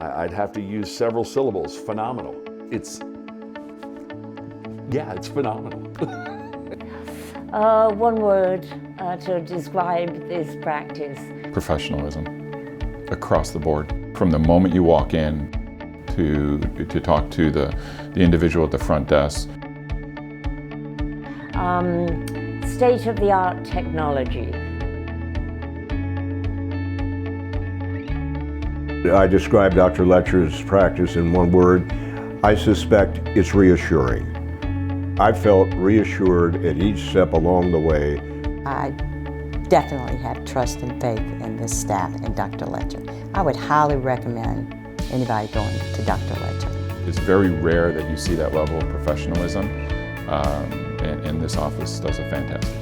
I'd have to use several syllables. Phenomenal. It's phenomenal. One word to describe this practice. Professionalism across the board. From the moment you walk in to talk to the individual at the front desk. State-of-the-art technology. I describe Dr. Letcher's practice in one word. I suspect it's reassuring. I felt reassured at each step along the way. I definitely have trust and faith in this staff and Dr. Letcher. I would highly recommend anybody going to Dr. Letcher. It's very rare that you see that level of professionalism, and this office does a fantastic